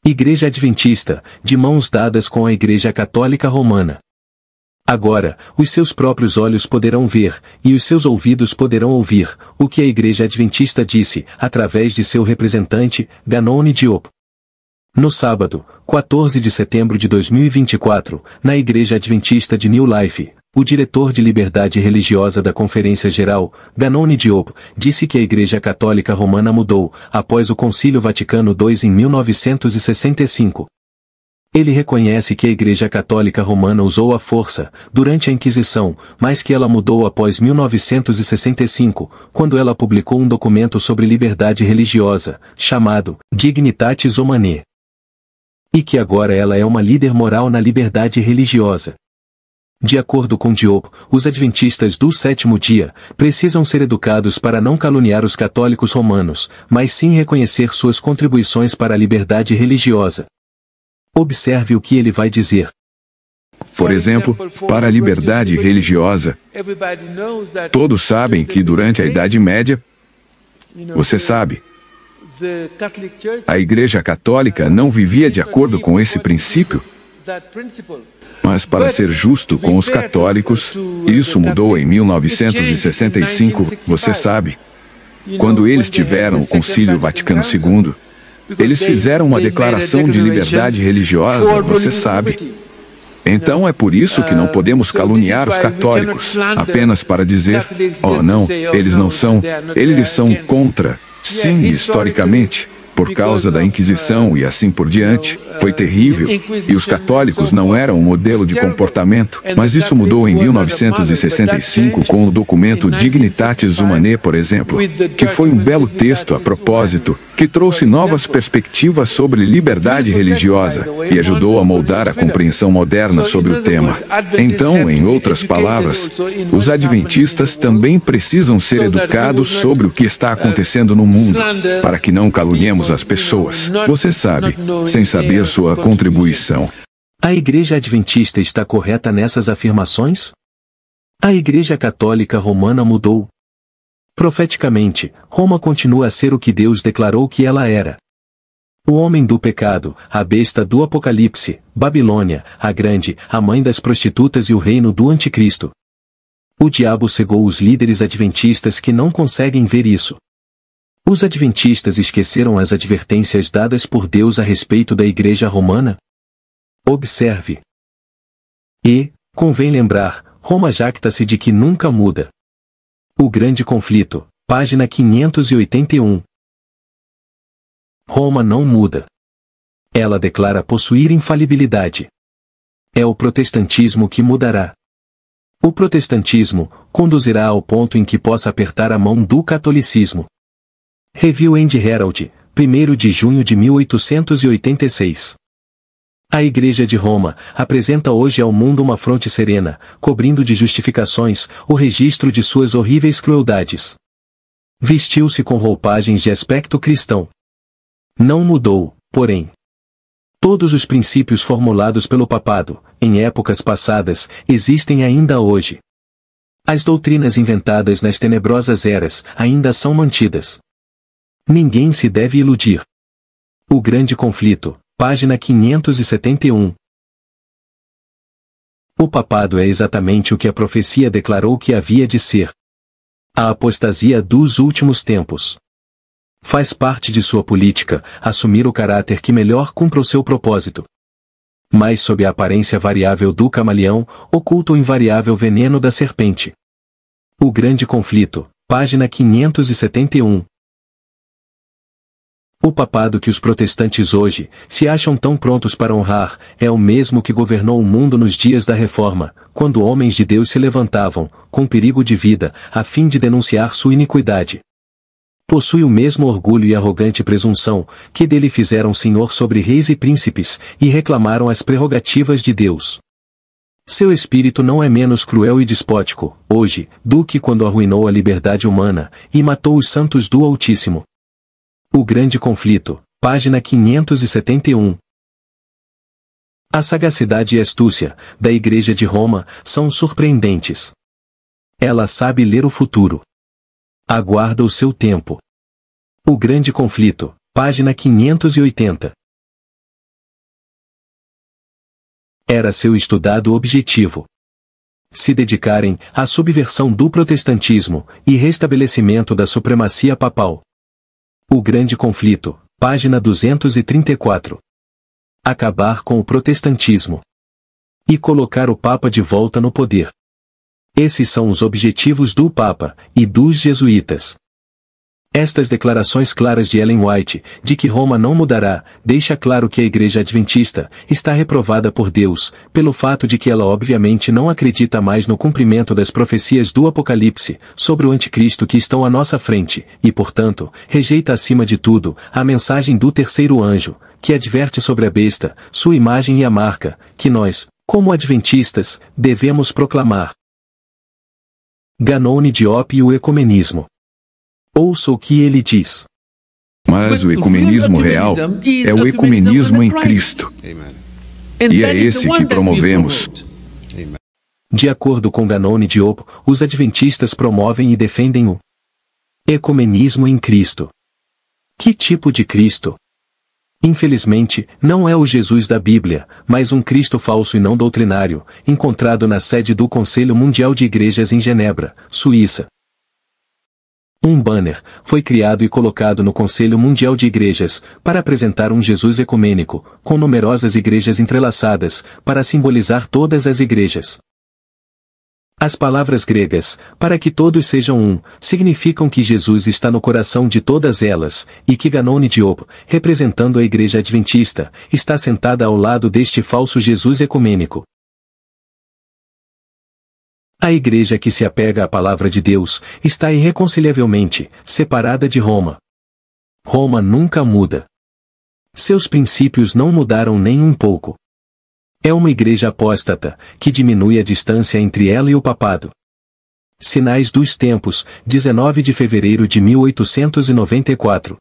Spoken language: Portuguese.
Igreja Adventista, de mãos dadas com a Igreja Católica Romana. Agora, os seus próprios olhos poderão ver, e os seus ouvidos poderão ouvir, o que a Igreja Adventista disse, através de seu representante, Ganoni Diop. No sábado, 14 de setembro de 2024, na Igreja Adventista de New Life, o diretor de liberdade religiosa da Conferência Geral, Ganoni Diop, disse que a Igreja Católica Romana mudou, após o Concílio Vaticano II em 1965. Ele reconhece que a Igreja Católica Romana usou a força, durante a Inquisição, mas que ela mudou após 1965, quando ela publicou um documento sobre liberdade religiosa, chamado Dignitatis Humanae. E que agora ela é uma líder moral na liberdade religiosa. De acordo com Diop, os adventistas do sétimo dia precisam ser educados para não caluniar os católicos romanos, mas sim reconhecer suas contribuições para a liberdade religiosa. Observe o que ele vai dizer. Por exemplo, para a liberdade religiosa, todos sabem que durante a Idade Média, você sabe, a Igreja Católica não vivia de acordo com esse princípio. Mas para ser justo com os católicos, isso mudou em 1965, você sabe. Quando eles tiveram o Concílio Vaticano II, eles fizeram uma declaração de liberdade religiosa, você sabe. Então é por isso que não podemos caluniar os católicos, apenas para dizer, oh não, eles não são, eles são contra. Sim, historicamente, por causa da Inquisição e assim por diante, foi terrível, e os católicos não eram um modelo de comportamento, mas isso mudou em 1965 com o documento Dignitatis Humanae, por exemplo, que foi um belo texto a propósito, que trouxe novas perspectivas sobre liberdade religiosa, e ajudou a moldar a compreensão moderna sobre o tema. Então, em outras palavras, os adventistas também precisam ser educados sobre o que está acontecendo no mundo, para que não caluniemos as pessoas, você sabe, sem saber sua contribuição. A Igreja Adventista está correta nessas afirmações? A Igreja Católica Romana mudou. Profeticamente, Roma continua a ser o que Deus declarou que ela era. O homem do pecado, a besta do Apocalipse, Babilônia, a grande, a mãe das prostitutas e o reino do Anticristo. O diabo cegou os líderes adventistas que não conseguem ver isso. Os adventistas esqueceram as advertências dadas por Deus a respeito da Igreja Romana? Observe. E, convém lembrar, Roma jacta-se de que nunca muda. O Grande Conflito, página 581. Roma não muda. Ela declara possuir infalibilidade. É o protestantismo que mudará. O protestantismo conduzirá ao ponto em que possa apertar a mão do catolicismo. Review and Herald, 1º de junho de 1886. A Igreja de Roma apresenta hoje ao mundo uma fronte serena, cobrindo de justificações o registro de suas horríveis crueldades. Vestiu-se com roupagens de aspecto cristão. Não mudou, porém. Todos os princípios formulados pelo papado, em épocas passadas, existem ainda hoje. As doutrinas inventadas nas tenebrosas eras ainda são mantidas. Ninguém se deve iludir. O Grande Conflito, página 571. O papado é exatamente o que a profecia declarou que havia de ser. A apostasia dos últimos tempos. Faz parte de sua política assumir o caráter que melhor cumpra o seu propósito. Mas sob a aparência variável do camaleão, oculta o invariável veneno da serpente. O Grande Conflito, página 571. O papado que os protestantes hoje se acham tão prontos para honrar é o mesmo que governou o mundo nos dias da Reforma, quando homens de Deus se levantavam, com perigo de vida, a fim de denunciar sua iniquidade. Possui o mesmo orgulho e arrogante presunção, que dele fizeram senhor sobre reis e príncipes, e reclamaram as prerrogativas de Deus. Seu espírito não é menos cruel e despótico, hoje, do que quando arruinou a liberdade humana, e matou os santos do Altíssimo. O Grande Conflito, página 571. A sagacidade e astúcia da Igreja de Roma são surpreendentes. Ela sabe ler o futuro. Aguarda o seu tempo. O Grande Conflito, página 580. Era seu estudado objetivo. Se dedicarem à subversão do protestantismo e restabelecimento da supremacia papal. O Grande Conflito, página 234. Acabar com o protestantismo. E colocar o Papa de volta no poder. Esses são os objetivos do Papa e dos jesuítas. Estas declarações claras de Ellen White, de que Roma não mudará, deixa claro que a Igreja Adventista está reprovada por Deus, pelo fato de que ela obviamente não acredita mais no cumprimento das profecias do Apocalipse, sobre o Anticristo que estão à nossa frente, e portanto, rejeita acima de tudo, a mensagem do terceiro anjo, que adverte sobre a besta, sua imagem e a marca, que nós, como adventistas, devemos proclamar. Ganoni Diop e o ecumenismo. Ouça o que ele diz. Mas o ecumenismo real é o ecumenismo em Cristo. E é esse que promovemos. De acordo com Ganoni Diop, os adventistas promovem e defendem o ecumenismo em Cristo. Que tipo de Cristo? Infelizmente, não é o Jesus da Bíblia, mas um Cristo falso e não doutrinário, encontrado na sede do Conselho Mundial de Igrejas em Genebra, Suíça. Um banner foi criado e colocado no Conselho Mundial de Igrejas, para apresentar um Jesus ecumênico, com numerosas igrejas entrelaçadas, para simbolizar todas as igrejas. As palavras gregas, para que todos sejam um, significam que Jesus está no coração de todas elas, e que Ganoni Diop, representando a Igreja Adventista, está sentada ao lado deste falso Jesus ecumênico. A igreja que se apega à palavra de Deus, está irreconciliavelmente separada de Roma. Roma nunca muda. Seus princípios não mudaram nem um pouco. É uma igreja apóstata, que diminui a distância entre ela e o papado. Sinais dos Tempos, 19 de fevereiro de 1894.